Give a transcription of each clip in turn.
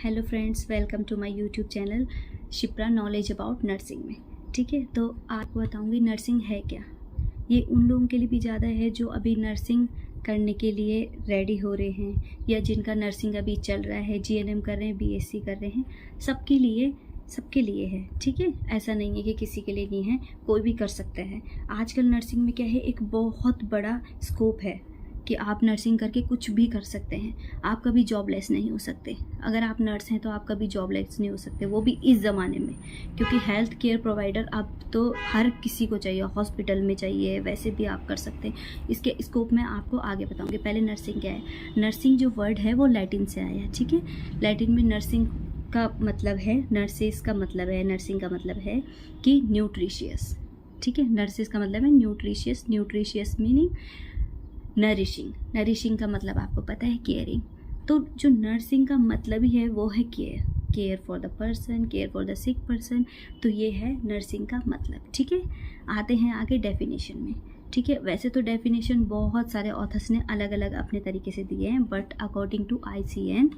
Hello friends, welcome to my YouTube channel Shipra knowledge about nursing में। ठीक है, तो आपको बताऊंगी नर्सिंग है क्या। ये उन लोगों के लिए भी ज़्यादा है जो अभी नर्सिंग करने के लिए रेडी हो रहे हैं, या जिनका नर्सिंग अभी चल रहा है, जीएनएम कर रहे हैं, बीएससी कर रहे हैं, सबके लिए है। ठीक है, ऐसा नहीं है कि किसी के लिए नहीं है, कोई भी कर सकता है। आजकल नर्सिंग में क्या है, एक बहुत बड़ा स्कोप है कि आप नर्सिंग करके कुछ भी कर सकते हैं। आप कभी जॉबलेस नहीं हो सकते। अगर आप नर्स हैं तो आप कभी जॉबलेस नहीं हो सकते, वो भी इस ज़माने में, क्योंकि हेल्थ केयर प्रोवाइडर अब तो हर किसी को चाहिए, हॉस्पिटल में चाहिए, वैसे भी आप कर सकते हैं। इसके स्कोप में आपको आगे बताऊंगी। पहले नर्सिंग क्या है। नर्सिंग जो वर्ड है वो लैटिन से आया है। ठीक है, लैटिन में नर्सिंग का मतलब है, नर्सेस का मतलब है, नर्सिंग का मतलब है कि न्यूट्रिशियस। ठीक है, नर्सेस का मतलब है न्यूट्रिशियस। न्यूट्रिशियस मीनिंग नरिशिंग का मतलब आपको पता है केयरिंग। तो जो नर्सिंग का मतलब ही है वो है care for the person, care for the sick person. तो ये है नर्सिंग का मतलब। ठीक है, आते हैं आगे डेफिनेशन में। ठीक है, वैसे तो डेफिनेशन बहुत सारे ऑथर्स ने अलग अलग अपने तरीके से दिए हैं, but according to ICN,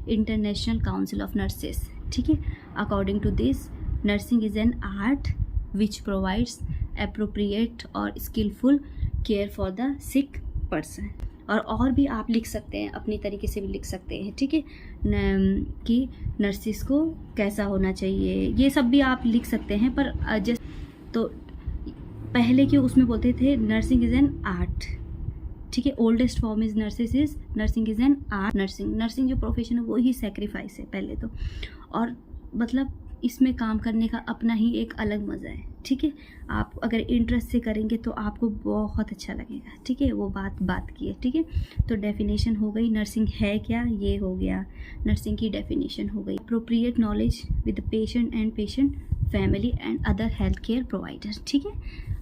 international council of nurses, ठीक है, according to this, nursing is an art which provides appropriate और skilful care for the sick person. और भी आप लिख सकते हैं, अपनी तरीके से भी लिख सकते हैं। ठीक है, कि नर्सिस को कैसा होना चाहिए, ये सब भी आप लिख सकते हैं। पर तो पहले के उसमें बोलते थे नर्सिंग इज़ एन आर्ट। ठीक है, oldest form is nursing is an art. Nursing जो प्रोफेशन है वो ही सेक्रीफाइस है पहले तो, और मतलब इसमें काम करने का अपना ही एक अलग मज़ा है। ठीक है, आप अगर इंटरेस्ट से करेंगे तो आपको बहुत अच्छा लगेगा। ठीक है, वो बात की है। ठीक है, तो डेफिनेशन हो गई, नर्सिंग है क्या, ये हो गया, नर्सिंग की डेफिनेशन हो गई। Appropriate knowledge with patient and patient family and other health care provider. ठीक है,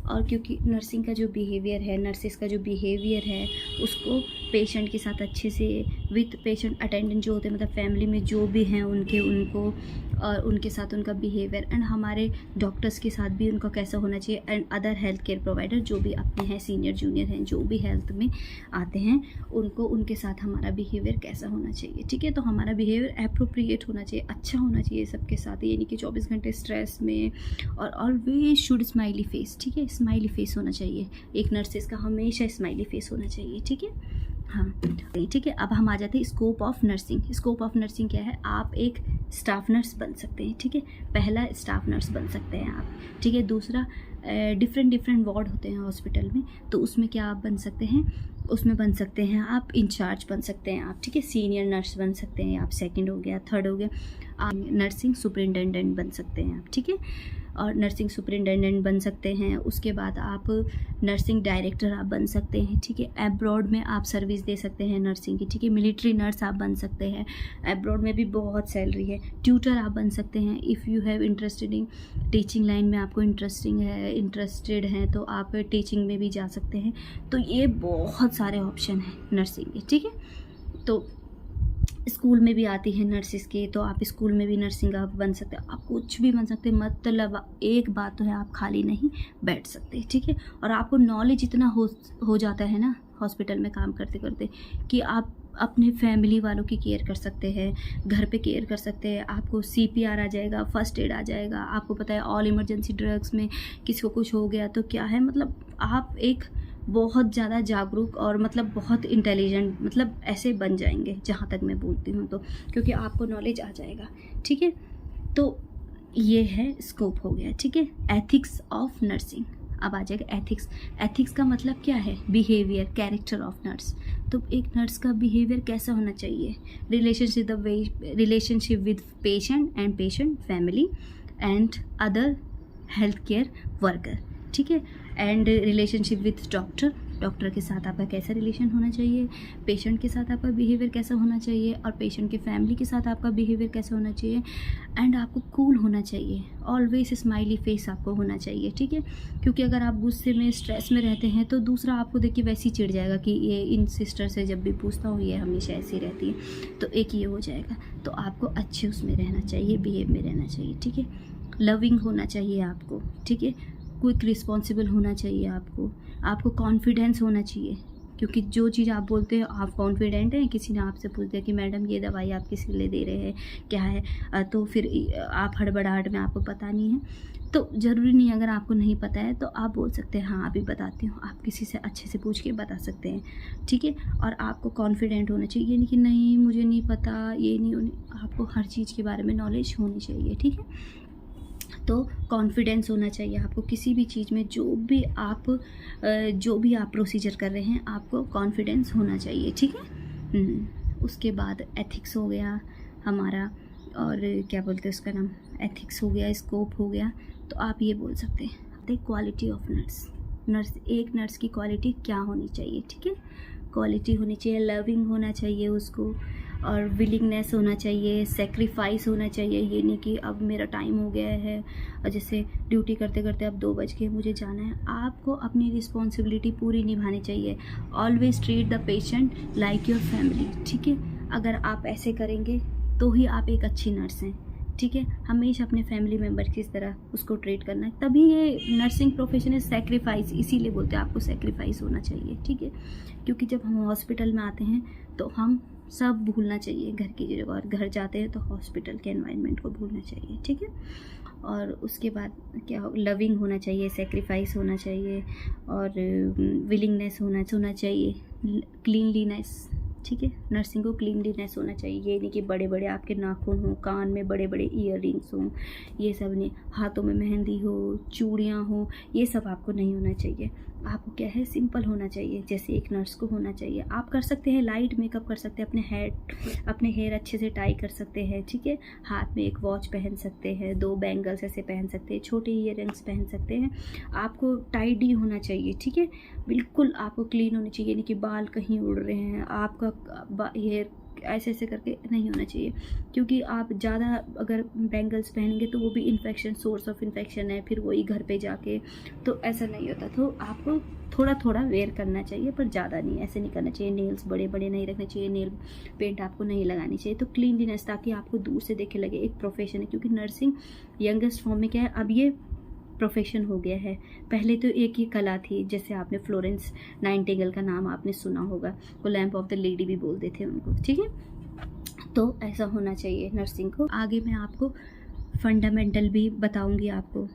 और क्योंकि नर्सिंग का जो बिहेवियर है, नर्सिस का जो बिहेवियर है, उसको पेशेंट के साथ अच्छे से विद पेशेंट अटेंडेंट जो होते हैं, मतलब फैमिली में जो भी हैं उनको और उनके साथ उनका बिहेवियर, एंड हमारे डॉक्टर्स के साथ भी उनका कैसा होना चाहिए, and other health care provider जो भी अपने हैं, सीनियर जूनियर हैं, जो भी हेल्थ में आते हैं, उनके साथ हमारा बिहेवियर कैसा होना चाहिए। ठीक है, तो हमारा बिहेवियर अप्रोप्रिएट होना चाहिए, अच्छा होना चाहिए सबके साथ, यानी कि 24 घंटे स्ट्रेस में, और ऑलवेज शुड स्माइली फेस। ठीक है, स्माइली फेस होना चाहिए, एक नर्सेस का हमेशा स्माइली फेस होना चाहिए। ठीक है, हाँ ठीक है। अब हम आ जाते हैं scope of nursing. Scope of nursing क्या है, आप एक स्टाफ नर्स बन सकते हैं। ठीक है, पहला स्टाफ नर्स बन सकते हैं आप। ठीक है, दूसरा डिफरेंट वार्ड होते हैं हॉस्पिटल में, तो उसमें क्या आप बन सकते हैं, उसमें बन सकते हैं आप इंचार्ज बन सकते हैं आप। ठीक है, सीनियर नर्स बन सकते हैं आप, सेकंड हो गया, थर्ड हो गया, आप नर्सिंग सुपरिटेंडेंट बन सकते हैं आप। ठीक है, और नर्सिंग सुपरिटेंडेंट बन सकते हैं। उसके बाद आप नर्सिंग डायरेक्टर आप बन सकते हैं। ठीक है, एब्रॉड में आप सर्विस दे सकते हैं नर्सिंग की। ठीक है, मिलिट्री नर्स आप बन सकते हैं, एब्रॉड में भी बहुत सैलरी है। ट्यूटर आप बन सकते हैं, if you have interested in teaching line में, आपको इंटरेस्टेड हैं तो आप टीचिंग में भी जा सकते हैं। तो ये बहुत सारे ऑप्शन हैं नर्सिंग के। ठीक है, तो स्कूल में भी आती है नर्सिस के, तो आप स्कूल में भी नर्सिंग आप बन सकते हो, आप कुछ भी बन सकते हैं। मतलब एक बात तो है, आप खाली नहीं बैठ सकते। ठीक है, और आपको नॉलेज इतना हो जाता है ना हॉस्पिटल में काम करते करते, कि आप अपने फैमिली वालों की केयर कर सकते हैं, घर पे केयर कर सकते हैं। आपको CPR आ जाएगा, फर्स्ट एड आ जाएगा, आपको पता है ऑल इमरजेंसी ड्रग्स में किसी को कुछ हो गया तो क्या है, मतलब आप एक बहुत ज़्यादा जागरूक और मतलब बहुत इंटेलिजेंट, मतलब ऐसे बन जाएंगे, जहाँ तक मैं बोलती हूँ तो, क्योंकि आपको नॉलेज आ जाएगा। ठीक है, तो ये है स्कोप हो गया। ठीक है, एथिक्स ऑफ नर्सिंग। अब आ जाएगा एथिक्स का मतलब क्या है, बिहेवियर, कैरेक्टर ऑफ नर्स। तो एक नर्स का बिहेवियर कैसा होना चाहिए, relationship with patient and patient family and other health care worker. ठीक है, एंड रिलेशनशिप विथ डॉक्टर के साथ आपका कैसा रिलेशन होना चाहिए, पेशेंट के साथ आपका बिहेवियर कैसा होना चाहिए, और पेशेंट के फैमिली के साथ आपका बिहेवियर कैसा होना चाहिए, एंड आपको कूल होना चाहिए, ऑलवेज स्माइली फेस आपको होना चाहिए। ठीक है, क्योंकि अगर आप गुस्से में, स्ट्रेस में रहते हैं तो दूसरा आपको देख के वैसे ही चिढ़ जाएगा कि ये इन सिस्टर से जब भी पूछता हूँ ये हमेशा ऐसी रहती है, तो एक ये हो जाएगा। तो आपको अच्छे उसमें रहना चाहिए, बिहेव में रहना चाहिए। ठीक है, लविंग होना चाहिए आपको। ठीक है, क्विक रिस्पॉन्सिबल होना चाहिए आपको कॉन्फिडेंस होना चाहिए, क्योंकि जो चीज़ आप बोलते हो आप कॉन्फिडेंट हैं, किसी ने आपसे पूछ दिया कि मैडम ये दवाई आप किस लिए दे रहे हैं, क्या है, तो फिर आप हड़बड़ाहट में आपको पता नहीं है, तो ज़रूरी नहीं, अगर आपको नहीं पता है तो आप बोल सकते हैं हाँ अभी बताती हूँ, आप किसी से अच्छे से पूछ के बता सकते हैं, ठीक है। और आपको कॉन्फिडेंट होना चाहिए, ये नहीं कि नहीं मुझे नहीं पता, ये नहीं होनी, आपको हर चीज़ के बारे में नॉलेज होनी चाहिए, ठीक है। तो कॉन्फिडेंस होना चाहिए आपको किसी भी चीज़ में, जो भी आप प्रोसीजर कर रहे हैं आपको कॉन्फिडेंस होना चाहिए, ठीक है। उसके बाद एथिक्स हो गया हमारा, और क्या बोलते हैं उसका नाम, एथिक्स हो गया, स्कोप हो गया। तो आप ये बोल सकते हैं क्वालिटी ऑफ नर्स, एक नर्स की क्वालिटी क्या होनी चाहिए, ठीक है। क्वालिटी होनी चाहिए, लविंग होना चाहिए उसको, और विलिंगनेस होना चाहिए, सेक्रीफाइस होना चाहिए। ये नहीं कि अब मेरा टाइम हो गया है और जैसे ड्यूटी करते करते अब 2 बज गए मुझे जाना है, आपको अपनी रिस्पॉन्सिबिलिटी पूरी निभानी चाहिए। Always treat the patient like your family, ठीक है। अगर आप ऐसे करेंगे तो ही आप एक अच्छी नर्स हैं, ठीक है। हमेशा अपने फैमिली मेम्बर की तरह उसको ट्रीट करना है, तभी ये नर्सिंग प्रोफेशन है सेक्रीफाइस, इसीलिए बोलते हैं आपको सेक्रीफाइस होना चाहिए, ठीक है। क्योंकि जब हम हॉस्पिटल में आते हैं तो हम सब भूलना चाहिए घर की जगह, और घर जाते हैं तो हॉस्पिटल के एनवायरनमेंट को भूलना चाहिए, ठीक है। और उसके बाद क्या, लविंग होना चाहिए, सेक्रीफाइस होना चाहिए, और विलिंगनेस होना चाहिए, क्लीनलीनेस, ठीक है। नर्सिंग को क्लीनलीनेस होना चाहिए, ये नहीं कि बड़े बड़े आपके नाखून हो, कान में बड़े बड़े ईयररिंग्स हों, ये सब नहीं, हाथों में मेहंदी हो, चूड़ियाँ हो, ये सब आपको नहीं होना चाहिए। आपको क्या है, सिंपल होना चाहिए, जैसे एक नर्स को होना चाहिए। आप कर सकते हैं लाइट मेकअप कर सकते हैं, अपने हेयर अच्छे से टाई कर सकते हैं, ठीक है। हाथ में एक वॉच पहन सकते हैं, 2 बैंगल्स ऐसे पहन सकते हैं, छोटे ईयररिंग्स पहन सकते हैं। आपको टाइडी होना चाहिए, ठीक है, बिल्कुल आपको क्लीन होनी चाहिए, नहीं कि बाल कहीं उड़ रहे हैं, आपका हेयर ऐसे ऐसे करके नहीं होना चाहिए। क्योंकि आप ज़्यादा अगर बैंगल्स पहनेंगे तो वो भी इन्फेक्शन, सोर्स ऑफ इन्फेक्शन है, फिर वही घर पे जाके, तो ऐसा नहीं होता। तो आपको थोड़ा थोड़ा वेयर करना चाहिए, पर ज़्यादा नहीं, ऐसे नहीं करना चाहिए। नेल्स बड़े बड़े नहीं रखने चाहिए, नेल पेंट आपको नहीं लगानी चाहिए। तो क्लीनलीनेस, ताकि आपको दूर से देखे लगे एक प्रोफेशन है, क्योंकि नर्सिंग यंगेस्ट फॉर्म में क्या है, अब ये प्रोफेशन हो गया है। पहले तो एक ही कला थी, जैसे आपने फ्लोरेंस नाइटिंगेल का नाम आपने सुना होगा, वो लैम्प ऑफ द लेडी भी बोलते थे उनको, ठीक है। तो ऐसा होना चाहिए नर्सिंग को। आगे मैं आपको फंडामेंटल भी बताऊंगी आपको,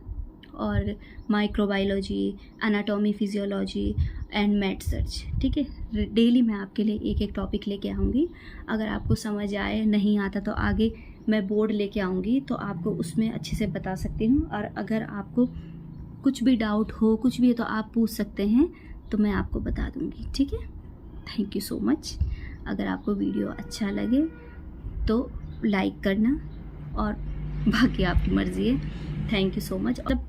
और microbiology, anatomy, physiology and math search, ठीक है। डेली मैं आपके लिए एक एक टॉपिक लेके आऊँगी। अगर आपको समझ आए, नहीं आता तो आगे मैं बोर्ड लेके आऊँगी, तो आपको उसमें अच्छे से बता सकती हूँ। और अगर आपको कुछ भी डाउट हो, कुछ भी है, तो आप पूछ सकते हैं, तो मैं आपको बता दूँगी, ठीक है। Thank you so much. अगर आपको वीडियो अच्छा लगे तो लाइक करना, और बाकी आपकी मर्ज़ी है। Thank you so much. मतलब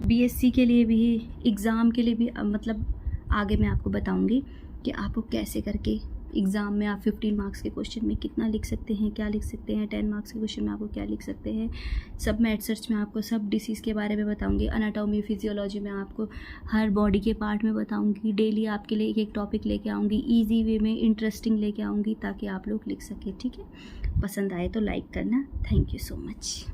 बीएससी के लिए भी, एग्ज़ाम के लिए भी, मतलब आगे मैं आपको बताऊंगी कि आपको कैसे करके एग्ज़ाम में आप 15 मार्क्स के क्वेश्चन में कितना लिख सकते हैं, क्या लिख सकते हैं, 10 मार्क्स के क्वेश्चन में आपको क्या लिख सकते हैं। सब मैथ सर्च में आपको सब डिसीज़ के बारे में बताऊंगी। एनाटॉमी, फिजियोलॉजी में आपको हर बॉडी के पार्ट में बताऊंगी। डेली आपके लिए एक एक टॉपिक लेके आऊँगी, ईजी वे में, इंटरेस्टिंग लेके आऊँगी, ताकि आप लोग लिख सकें, ठीक है। पसंद आए तो लाइक करना। Thank you so much.